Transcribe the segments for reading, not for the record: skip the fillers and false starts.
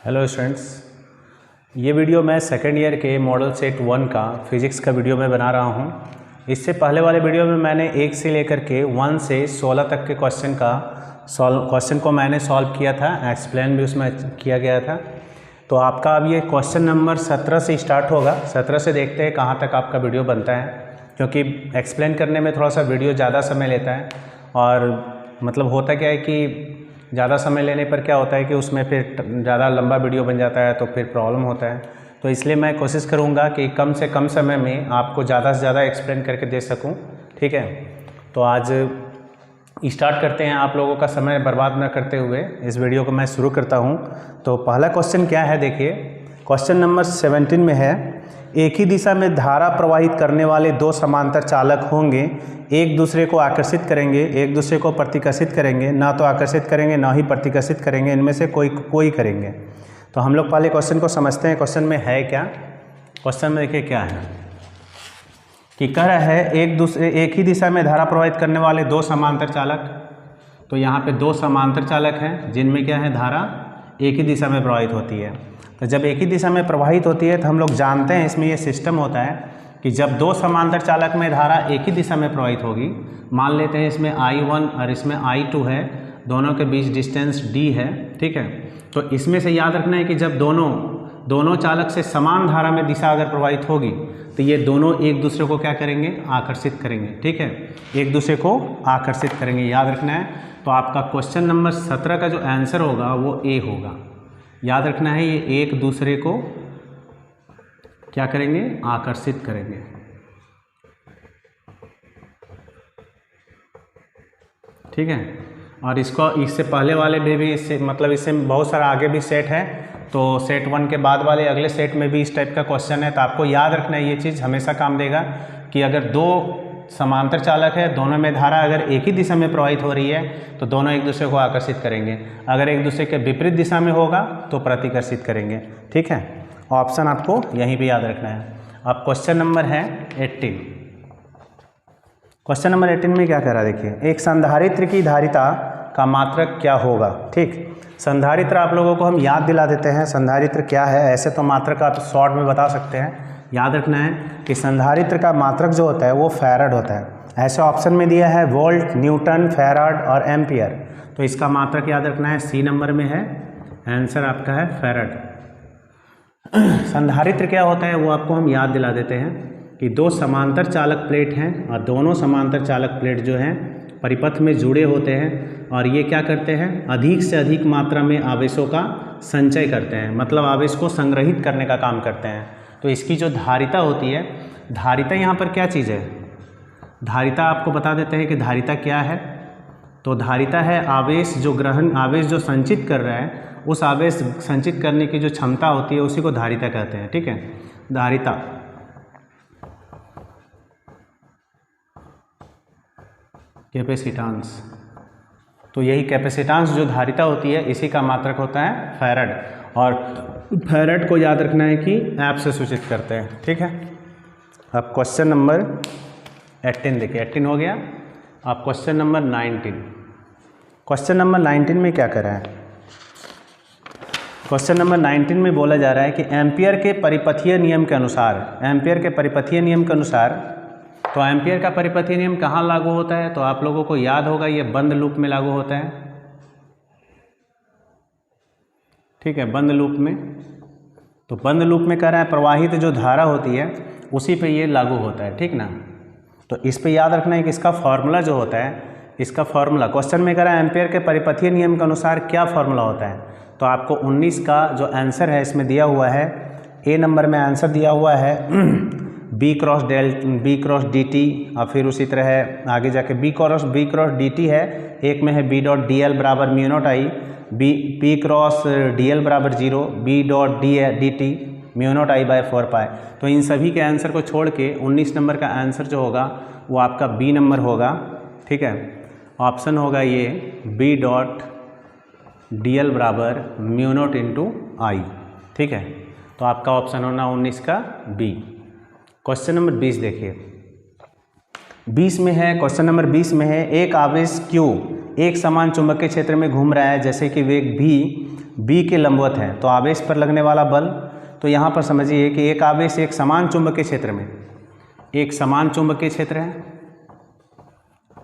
Hello students, ये video मैं second year के मॉडल सेट 1 का फिज़िक्स का वीडियो में बना रहा हूँ। इससे पहले वाले वीडियो में मैंने 1 से लेकर के 1 से 16 तक के क्वेश्चन को मैंने सॉल्व किया था, एक्सप्लेन भी उसमें किया गया था। तो आपका अब ये क्वेश्चन नंबर 17 से स्टार्ट होगा। 17 से देखते हैं कहाँ तक आपका वीडियो बनता है, क्योंकि एक्सप्लेन करने में थोड़ा सा वीडियो ज़्यादा समय लेता है। और मतलब होता क्या है कि ज़्यादा समय लेने पर क्या होता है कि उसमें फिर ज़्यादा लंबा वीडियो बन जाता है, तो फिर प्रॉब्लम होता है। तो इसलिए मैं कोशिश करूँगा कि कम से कम समय में आपको ज़्यादा से ज़्यादा एक्सप्लेन करके दे सकूँ। ठीक है, तो आज स्टार्ट करते हैं। आप लोगों का समय बर्बाद न करते हुए इस वीडियो को मैं शुरू करता हूँ। तो पहला क्वेश्चन क्या है, देखिए क्वेश्चन नंबर 17 में है, एक ही दिशा में धारा प्रवाहित करने वाले दो समांतर चालक होंगे, एक दूसरे को आकर्षित करेंगे, एक दूसरे को प्रतिकर्षित करेंगे, ना तो आकर्षित करेंगे ना ही प्रतिकर्षित करेंगे, इनमें से कोई करेंगे। तो हम लोग पहले क्वेश्चन को समझते हैं। क्वेश्चन में है क्या, क्वेश्चन में देखिए क्या है कि कह रहा है एक ही दिशा में धारा प्रवाहित करने वाले दो समांतर चालक। तो यहाँ पे दो समांतर चालक हैं जिनमें क्या है, धारा एक ही दिशा में प्रवाहित होती है। तो जब एक ही दिशा में प्रवाहित होती है तो हम लोग जानते हैं इसमें ये सिस्टम होता है कि जब दो समांतर चालक में धारा एक ही दिशा में प्रवाहित होगी, मान लेते हैं इसमें I1 और इसमें I2 है, दोनों के बीच डिस्टेंस D है। ठीक है, तो इसमें से याद रखना है कि जब दोनों चालक से समान धारा में दिशा अगर प्रवाहित होगी तो ये दोनों एक दूसरे को क्या करेंगे, आकर्षित करेंगे। ठीक है, एक दूसरे को आकर्षित करेंगे, याद रखना है। तो आपका क्वेश्चन नंबर 17 का जो आंसर होगा वो ए होगा। याद रखना है, ये एक दूसरे को क्या करेंगे, आकर्षित करेंगे। ठीक है, और इससे पहले वाले में भी इससे बहुत सारा आगे भी सेट है। तो सेट 1 के बाद वाले अगले सेट में भी इस टाइप का क्वेश्चन है। तो आपको याद रखना है, ये चीज़ हमेशा काम देगा कि अगर दो समांतर चालक है, दोनों में धारा अगर एक ही दिशा में प्रवाहित हो रही है तो दोनों एक दूसरे को आकर्षित करेंगे, अगर एक दूसरे के विपरीत दिशा में होगा तो प्रतिकर्षित करेंगे। ठीक है, ऑप्शन आपको यहीं पे याद रखना है। अब क्वेश्चन नंबर है 18। क्वेश्चन नंबर 18 में क्या कह रहा है, देखिए एक संधारित्र की धारिता का मात्रक क्या होगा। ठीक, संधारित्र आप लोगों को हम याद दिला देते हैं संधारित्र क्या है। ऐसे तो मात्रक आप शॉर्ट में बता सकते हैं। याद रखना है कि संधारित्र का मात्रक जो होता है वो फैराड होता है। ऐसे ऑप्शन में दिया है वोल्ट, न्यूटन, फैराड और एम्पियर। तो इसका मात्रक याद रखना है, सी नंबर में है, आंसर आपका है फैराड। संधारित्र क्या होता है वो आपको हम याद दिला देते हैं कि दो समांतर चालक प्लेट हैं और दोनों समांतर चालक प्लेट जो हैं परिपथ में जुड़े होते हैं, और ये क्या करते हैं, अधिक से अधिक मात्रा में आवेशों का संचय करते हैं, मतलब आवेश को संग्रहित करने का काम करते हैं। तो इसकी जो धारिता होती है, धारिता यहाँ पर क्या चीज़ है, धारिता आपको बता देते हैं कि धारिता क्या है। तो धारिता है आवेश जो संचित कर रहा है, उस आवेश संचित करने की जो क्षमता होती है उसी को धारिता कहते हैं। ठीक है, धारिता। कैपेसिटेंस, तो यही कैपेसिटेंस जो धारिता होती है इसी का मात्रक होता है फैराड, और फैराड को याद रखना है कि एफ से सूचित करते हैं। ठीक है, अब क्वेश्चन नंबर 18 देखिए, 18 हो गया। अब क्वेश्चन नंबर 19। क्वेश्चन नंबर 19 में क्या कर रहा है, क्वेश्चन नंबर 19 में बोला जा रहा है कि एम्पियर के परिपथीय नियम के अनुसार, एम्पियर के परिपथीय नियम के अनुसार, तो एम्पियर का परिपथीय नियम कहाँ लागू होता है, तो आप लोगों को याद होगा ये बंद लूप में लागू होता है। ठीक है, बंद लूप में। तो बंद लूप में कह रहा है प्रवाहित जो धारा होती है उसी पे ये लागू होता है। ठीक ना, तो इस पे याद रखना है कि इसका फॉर्मूला जो होता है, इसका फॉर्मूला क्वेश्चन में कह रहा है एम्पियर के परिपथीय नियम के अनुसार क्या फॉर्मूला होता है। तो आपको 19 का जो आंसर है इसमें दिया हुआ है, ए नंबर में आंसर दिया हुआ है बी क्रॉस डी टी, और फिर उसी तरह है आगे जाके बी क्रॉस डी टी है, एक में है बी डॉट डी एल बराबर mu naught I, P cross d l बराबर 0, B dot d t mu naught I by 4 pi. तो इन सभी के आंसर को छोड़ के 19 नंबर का आंसर जो होगा वो आपका बी नंबर होगा। ठीक है, ऑप्शन होगा ये बी डॉट डी एल बराबर म्यू नॉट इंटू आई। ठीक है, तो आपका ऑप्शन होना 19 का बी। क्वेश्चन नंबर 20 देखिए, 20 में है, क्वेश्चन नंबर 20 में है, एक आवेश Q एक समान चुंबकीय क्षेत्र में घूम रहा है, जैसे कि वेग v बी के लंबवत है तो आवेश पर लगने वाला बल, तो यहाँ पर समझिए कि एक आवेश एक समान चुंबकीय क्षेत्र में, एक समान चुंबकीय क्षेत्र है,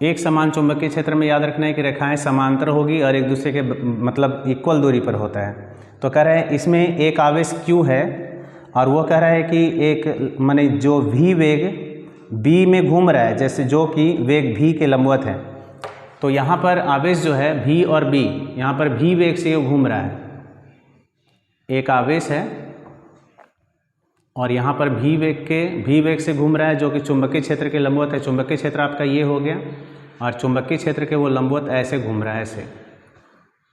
एक समान चुंबकीय क्षेत्र में याद रखना है कि रेखाएं समांतर होगी और एक दूसरे के मतलब इक्वल दूरी पर होता है। तो कह रहे हैं इसमें एक आवेश Q है और वो कह रहा है कि एक माने जो v वेग b में घूम रहा है, जैसे जो कि वेग v के लंबवत है, तो यहाँ पर आवेश जो है v और b, यहाँ पर v वेग से घूम रहा है, एक आवेश है और यहाँ पर v वेग से घूम रहा है जो कि चुंबकीय क्षेत्र के लंबवत है। चुंबकीय क्षेत्र आपका ये हो गया और चुंबकीय क्षेत्र के वो लंबवत ऐसे घूम रहा है ऐसे।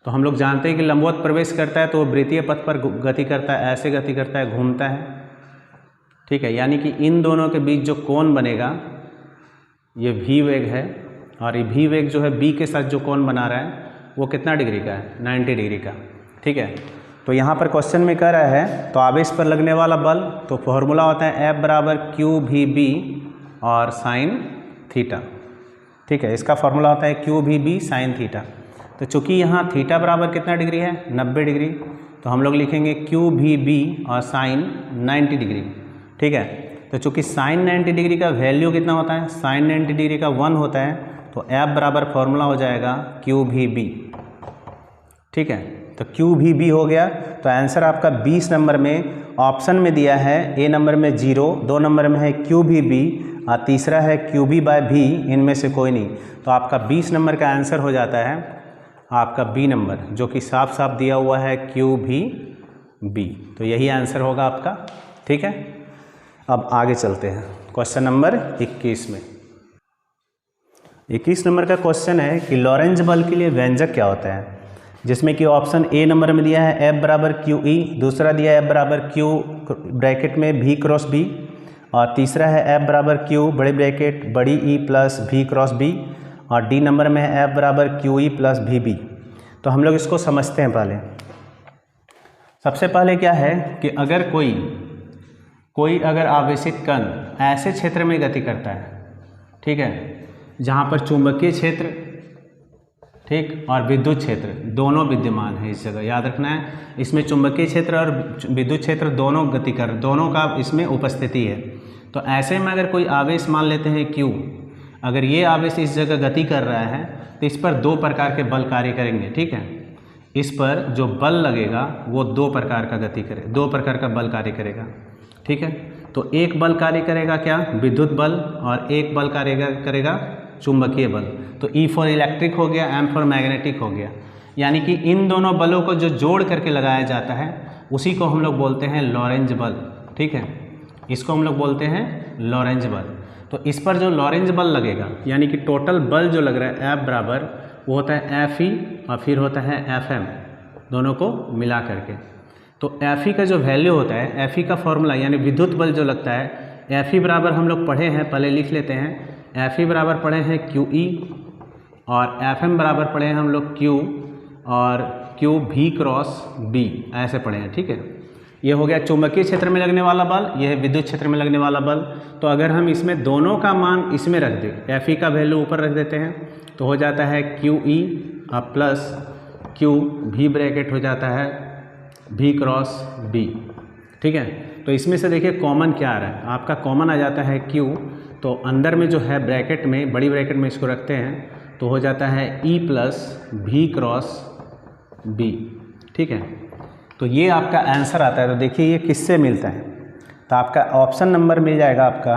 तो हम लोग जानते हैं कि लंबवत प्रवेश करता है तो वो वृत्तीय पथ पर गति करता है, ऐसे गति करता है, घूमता है, ठीक है। यानी कि इन दोनों के बीच जो कोण बनेगा ये v वेग है और ये v वेग जो है b के साथ जो कोण बना रहा है वो कितना डिग्री का है, 90 डिग्री का, ठीक है। तो यहाँ पर क्वेश्चन में कह रहा है तो आवेश पर लगने वाला बल, तो फॉर्मूला होता है F बराबर QVB और साइन थीटा, ठीक है। इसका फॉर्मूला होता है QVB साइन थीटा। तो चूंकि यहाँ थीटा बराबर कितना डिग्री है, 90 डिग्री, तो हम लोग लिखेंगे QVB और साइन 90 डिग्री, ठीक है। तो चूंकि साइन 90 डिग्री का वैल्यू कितना होता है, साइन 90 डिग्री का 1 होता है, तो F बराबर फॉर्मूला हो जाएगा QVB, ठीक है। तो QVB हो गया। तो आंसर आपका 20 नंबर में ऑप्शन में दिया है, ए नंबर में 0, 2 नंबर में है QVB और तीसरा है QB/V, इनमें से कोई नहीं। तो आपका 20 नंबर का आंसर हो जाता है आपका बी नंबर, जो कि साफ साफ दिया हुआ है QVB। तो यही आंसर होगा आपका, ठीक है। अब आगे चलते हैं क्वेश्चन नंबर 21 में। 21 नंबर का क्वेश्चन है कि लॉरेंज बल के लिए व्यंजक क्या होता है, जिसमें कि ऑप्शन ए नंबर में दिया है F बराबर QE, दूसरा दिया है F बराबर Q ब्रैकेट में V क्रॉस B और तीसरा है F बराबर Q बड़े ब्रैकेट बड़ी E plus V cross B और डी नंबर में है F बराबर QE प्लस VB। तो हम लोग इसको समझते हैं। सबसे पहले क्या है कि अगर कोई अगर आवेशित कण ऐसे क्षेत्र में गति करता है, ठीक है, जहाँ पर चुंबकीय क्षेत्र, ठीक, और विद्युत क्षेत्र दोनों विद्यमान है, इस जगह याद रखना है। इसमें चुंबकीय क्षेत्र और विद्युत क्षेत्र दोनों का इसमें उपस्थिति है। तो ऐसे में अगर कोई आवेश मान लेते हैं Q, अगर ये आवेश इस जगह गति कर रहा है तो इस पर 2 प्रकार के बल कार्य करेंगे, ठीक है। इस पर जो बल लगेगा वो 2 प्रकार का बल कार्य करेगा, ठीक है। तो एक बल कार्य करेगा क्या, विद्युत बल, और एक बल कार्य करेगा चुंबकीय बल। तो E फॉर इलेक्ट्रिक हो गया, M फॉर मैग्नेटिक हो गया। यानी कि इन दोनों बलों को जो जोड़ करके लगाया जाता है उसी को हम लोग बोलते हैं लॉरेंज बल, ठीक है। इसको हम लोग बोलते हैं लॉरेंज बल। तो इस पर जो लॉरेंज बल लगेगा, यानी कि टोटल बल जो लग रहा है F बराबर वो होता है FE और फिर होता है FM, दोनों को मिला करके। तो FE का जो वैल्यू होता है, FE का फॉर्मूला यानी विद्युत बल जो लगता है, FE बराबर हम लोग पढ़े हैं, पहले लिख लेते हैं। FE बराबर पढ़े हैं QE और FM बराबर पढ़े हैं हम लोग Q और QV क्रॉस B, ऐसे पढ़े हैं, ठीक है। ये हो गया चुंबकीय क्षेत्र में लगने वाला बल, यह है विद्युत क्षेत्र में लगने वाला बल। तो अगर हम इसमें दोनों का मान इसमें रख दें, FE का वैल्यू ऊपर रख देते हैं, तो हो जाता है QE प्लस QV ब्रैकेट हो जाता है V क्रॉस B, ठीक है। तो इसमें से देखिए कॉमन क्या आ रहा है, आपका कॉमन आ जाता है Q, तो अंदर में जो है ब्रैकेट में, बड़ी ब्रैकेट में इसको रखते हैं तो हो जाता है E plus V cross B, ठीक है। तो ये आपका आंसर आता है। तो देखिए ये किससे मिलता है, तो आपका ऑप्शन नंबर मिल जाएगा, आपका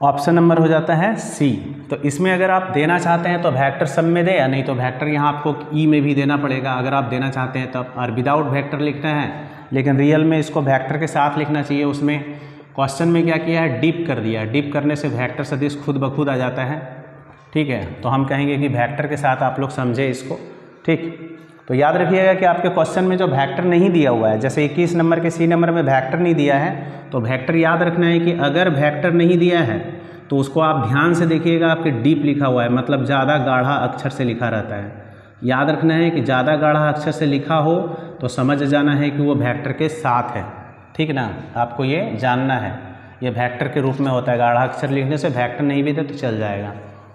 ऑप्शन नंबर हो जाता है C। तो इसमें अगर आप देना चाहते हैं तो वेक्टर सब में दे, या नहीं तो वेक्टर यहाँ आपको E में भी देना पड़ेगा अगर आप देना चाहते हैं तब, और विदाउट वेक्टर लिखना है, लेकिन रियल में इसको वेक्टर के साथ लिखना चाहिए। उसमें क्वेश्चन में क्या किया है, डिप कर दिया, डिप करने से वेक्टर सदिश खुद ब खुद आ जाता है, ठीक है। तो हम कहेंगे कि वेक्टर के साथ आप लोग समझे इसको, ठीक। तो याद रखिएगा कि आपके क्वेश्चन में जो वेक्टर नहीं दिया हुआ है, जैसे 21 नंबर के C नंबर में वेक्टर नहीं दिया है, तो वेक्टर याद रखना है कि अगर वेक्टर नहीं दिया है तो उसको आप ध्यान से देखिएगा, आपके डीप लिखा हुआ है, मतलब ज़्यादा गाढ़ा अक्षर से लिखा रहता है। याद रखना है कि ज़्यादा गाढ़ा अक्षर से लिखा हो तो समझ जाना है कि वो वेक्टर के साथ है, ठीक ना, आपको ये जानना है। ये वेक्टर के रूप में होता है, गाढ़ा अक्षर लिखने से, वेक्टर नहीं भी दे तो चल जाएगा,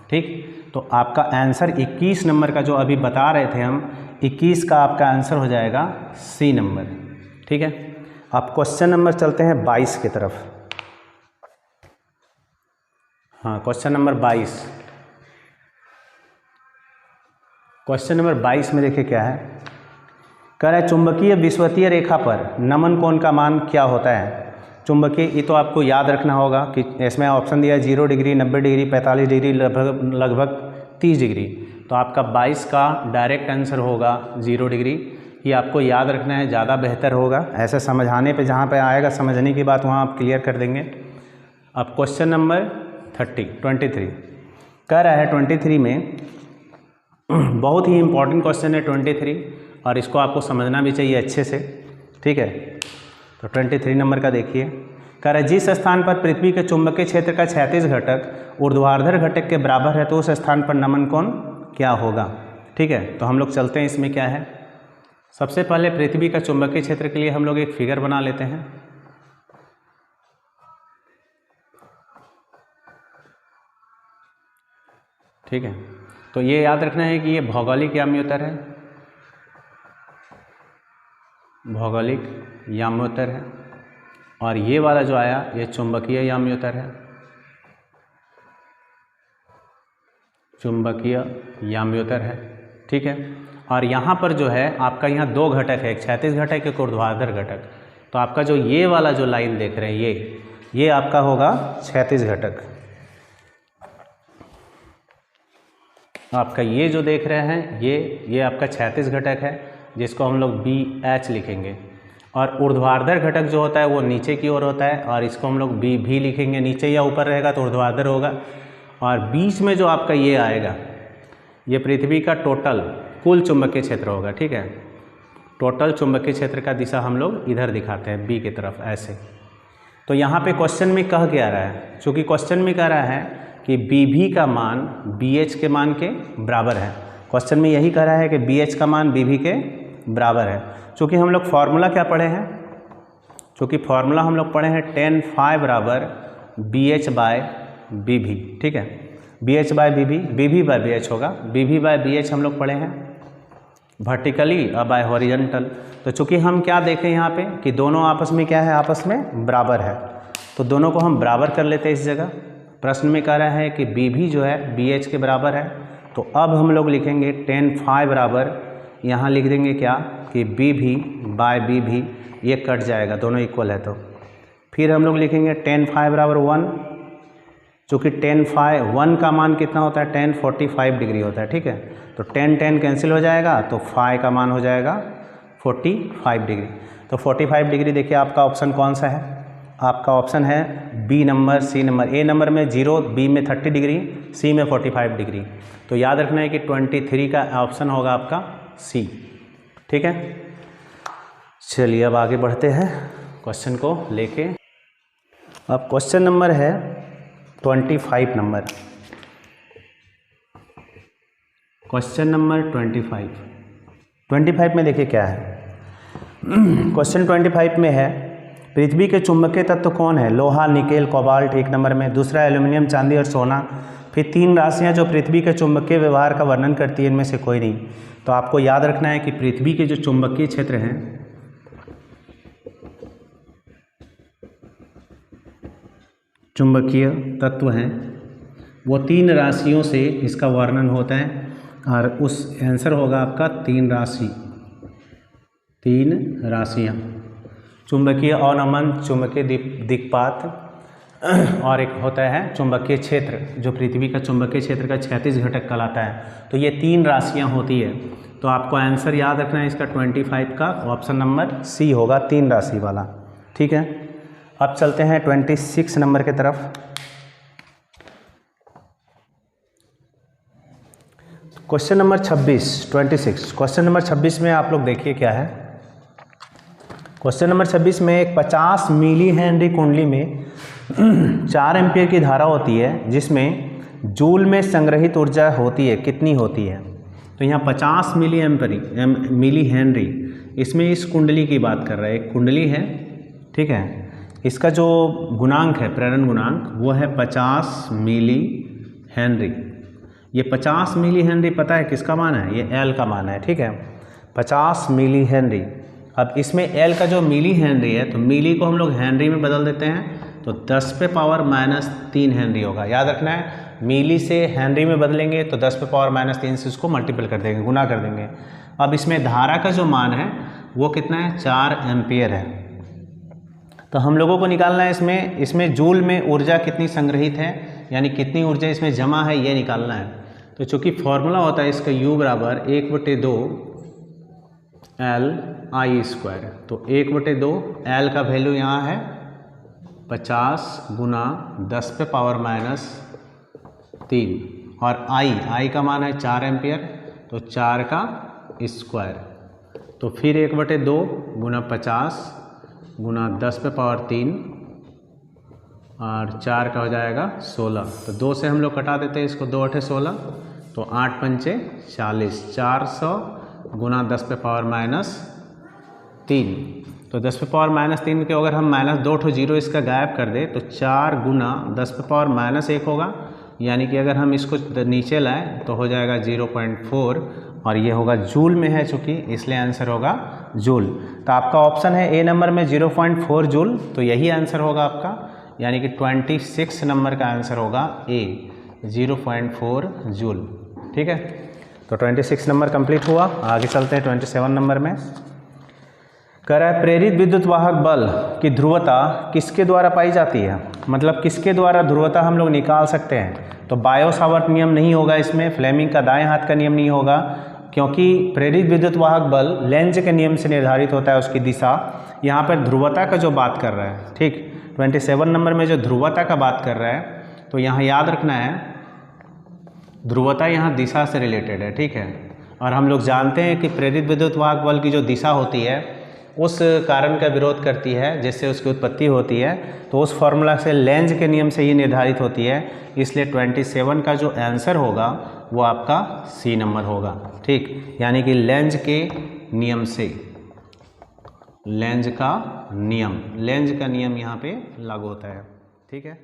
ठीक। तो आपका आंसर 21 नंबर का जो अभी बता रहे थे हम, 21 का आपका आंसर हो जाएगा सी नंबर। ठीक है, अब क्वेश्चन नंबर चलते हैं 22 की तरफ। हाँ, क्वेश्चन नंबर 22। क्वेश्चन नंबर 22 में देखिए क्या है, कह रहा है चुंबकीय विषुवतीय रेखा पर नमन कोण का मान क्या होता है। चुंबकीय, ये तो आपको याद रखना होगा कि इसमें ऑप्शन दिया है 0 डिग्री, 90 डिग्री, 45 डिग्री, लगभग 30 डिग्री। तो आपका 22 का डायरेक्ट आंसर होगा 0 डिग्री। ये आपको याद रखना है, ज़्यादा बेहतर होगा। ऐसे समझाने पे जहाँ पे आएगा समझने की बात वहाँ आप क्लियर कर देंगे। अब क्वेश्चन नंबर 23 कह रहा है 23 में बहुत ही इम्पोर्टेंट क्वेश्चन है 23, और इसको आपको समझना भी चाहिए अच्छे से। ठीक है, तो 23 नंबर का देखिए, कह रहा है जिस स्थान पर पृथ्वी के चुंबकीय क्षेत्र का क्षैतिज घटक ऊर्ध्वाधर घटक के बराबर है तो उस स्थान पर नमन कोण क्या होगा। ठीक है, तो हम लोग चलते हैं, इसमें क्या है, सबसे पहले पृथ्वी का चुंबकीय क्षेत्र के लिए हम लोग एक फिगर बना लेते हैं। ठीक है, तो ये याद रखना है कि ये भौगोलिक याम्योत्तर है, भौगोलिक याम्योत्तर है, और ये वाला जो आया ये चुंबकीय याम्योत्तर है, चुंबकीय याम्योत्तर है। ठीक है, और यहाँ पर जो है आपका यहाँ दो घटक है, एक क्षैतिज घटक, एक ऊर्ध्वाधर घटक। तो आपका जो ये वाला जो लाइन देख रहे हैं ये आपका होगा क्षैतिज घटक। आपका ये जो देख रहे हैं ये आपका क्षैतिज घटक है, जिसको हम लोग BH लिखेंगे, और ऊर्ध्वाधर घटक जो होता है वो नीचे की ओर होता है, और इसको हम लोग भी लिखेंगे। नीचे या ऊपर रहेगा तो ऊर्ध्वाधर होगा, और बीच में जो आपका ये आएगा ये पृथ्वी का टोटल कुल चुंबकीय क्षेत्र होगा। ठीक है, टोटल चुंबकीय क्षेत्र का दिशा हम लोग इधर दिखाते हैं B की तरफ ऐसे। तो यहाँ पे क्वेश्चन में कह क्या रहा है, चूँकि क्वेश्चन में कह रहा है कि BB का मान BH के मान के बराबर है। क्वेश्चन में यही कह रहा है कि BH का मान BB के बराबर है। चूँकि हम लोग फार्मूला क्या पढ़े हैं, चूँकि फार्मूला हम लोग पढ़े हैं tan phi बराबर BH बाय BB। ठीक है, BH by BB by BH होगा, BB बाय BH हम लोग पढ़े हैं वर्टिकली और बाय हॉरिजॉन्टल। तो चूँकि हम क्या देखें यहाँ पे कि दोनों आपस में क्या है, आपस में बराबर है, तो दोनों को हम बराबर कर लेते हैं इस जगह। प्रश्न में कह रहा है कि BB जो है BH के बराबर है, तो अब हम लोग लिखेंगे tan phi बराबर, यहाँ लिख देंगे क्या कि BB बाय BB, ये कट जाएगा, दोनों इक्वल है। तो फिर हम लोग लिखेंगे tan phi बराबर 1, चूँकि tan phi 1 का मान कितना होता है, tan 45 डिग्री होता है। ठीक है, तो tan कैंसिल हो जाएगा, तो phi का मान हो जाएगा 45 डिग्री। तो 45 डिग्री देखिए आपका ऑप्शन कौन सा है, आपका ऑप्शन है B number, C number. A number में 0, B में 30 डिग्री, C में 45 डिग्री। तो याद रखना है कि 23 का ऑप्शन होगा आपका C। ठीक है, चलिए अब आगे बढ़ते हैं क्वेश्चन को लेके। अब क्वेश्चन नंबर है 25 नंबर, क्वेश्चन नंबर 25 में देखिए क्या है। क्वेश्चन 25 में है पृथ्वी के चुंबकीय तत्व कौन है, लोहा, निकेल, कोबाल्ट एक नंबर में, दूसरा एल्यूमिनियम, चांदी और सोना। फिर 3 राशियां जो पृथ्वी के चुंबकीय व्यवहार का वर्णन करती है, इनमें से कोई नहीं। तो आपको याद रखना है कि पृथ्वी के जो चुंबकीय क्षेत्र हैं, चुंबकीय तत्व हैं, वो 3 राशियों से इसका वर्णन होता है, और उस आंसर होगा आपका 3 राशि, 3 राशियाँ, चुंबकीय अवनमन, चुंबकीय दिक्पात, और एक होता है चुंबकीय क्षेत्र, जो पृथ्वी का चुंबकीय क्षेत्र का क्षैतिज घटक कहलाता है। तो ये 3 राशियाँ होती है। तो आपको आंसर याद रखना है इसका 25 का ऑप्शन नंबर C होगा, 3 राशि वाला। ठीक है, अब चलते हैं 26 नंबर की तरफ। क्वेश्चन नंबर 26 क्वेश्चन नंबर 26 में आप लोग देखिए क्या है। क्वेश्चन नंबर 26 में एक 50 मिली हेनरी कुंडली में 4 एम्पीयर की धारा होती है, जिसमें जूल में संग्रहित ऊर्जा होती है, कितनी होती है। तो यहाँ 50 मिली हेनरी, इसमें इस कुंडली की बात कर रहा है, एक कुंडली है। ठीक है, इसका जो गुणांक है, प्रेरण गुणांक, वो है 50 मिली हेनरी। ये 50 मिली हेनरी पता है किसका मान है, ये L का मान है। ठीक है, 50 मिली हेनरी। अब इसमें एल का जो मिली हेनरी है तो मिली को हम लोग हेनरी में बदल देते हैं तो 10 पे पावर माइनस 3 हेनरी होगा। याद रखना है, मिली से हेनरी में बदलेंगे तो 10 पे पावर माइनस 3 से उसको मल्टीपल कर देंगे, गुना कर देंगे। अब इसमें धारा का जो मान है वो कितना है, 4 एम्पियर है। तो हम लोगों को निकालना है इसमें जूल में ऊर्जा कितनी संग्रहित है, यानी कितनी ऊर्जा इसमें जमा है, ये निकालना है। तो चूँकि फॉर्मूला होता है इसका U बराबर 1/2 Li²। तो 1/2 L का वैल्यू यहाँ है 50 गुना 10 पे पावर माइनस 3 और I का मान है 4 एम्पियर, तो 4 का स्क्वायर। तो फिर 1/2 गुना 50 गुना 10 पे पावर 3 और 4 का हो जाएगा 16। तो 2 से हम लोग कटा देते हैं इसको, 2 8 16, तो 8 पंचे 40, 400 गुना 10 पे पावर माइनस 3। तो 10 पे पावर माइनस 3 के अगर हम माइनस 2 ठो जीरो इसका गायब कर दे तो 4 गुना 10 पे पावर माइनस 1 होगा, यानी कि अगर हम इसको नीचे लाएं तो हो जाएगा 0.4 और ये होगा जूल में है चूँकि, इसलिए आंसर होगा जूल। तो आपका ऑप्शन है ए नंबर में 0.4 जूल, तो यही आंसर होगा आपका, यानी कि 26 नंबर का आंसर होगा ए 0.4 जूल। ठीक है, तो 26 नंबर कंप्लीट हुआ। आगे चलते हैं 27 नंबर में। कह रहा है प्रेरित विद्युत वाहक बल की ध्रुवता किसके द्वारा पाई जाती है, मतलब किसके द्वारा ध्रुवता हम लोग निकाल सकते हैं। तो बायो सावर्ट नियम नहीं होगा इसमें, फ्लेमिंग का दाएं हाथ का नियम नहीं होगा, क्योंकि प्रेरित विद्युत वाहक बल लेंज के नियम से निर्धारित होता है उसकी दिशा। यहाँ पर ध्रुवता का जो बात कर रहा है, ठीक 27 नंबर में जो ध्रुवता का बात कर रहा है, तो यहाँ याद रखना है ध्रुवता यहाँ दिशा से रिलेटेड है। ठीक है, और हम लोग जानते हैं कि प्रेरित विद्युत वाहक बल की जो दिशा होती है उस कारण का विरोध करती है जिससे उसकी उत्पत्ति होती है, तो उस फॉर्मूला से लेंज के नियम से ये निर्धारित होती है, इसलिए 27 का जो आंसर होगा वो आपका सी नंबर होगा। ठीक, यानी कि लेंज के नियम से, लेंज का नियम यहाँ पे लागू होता है। ठीक है।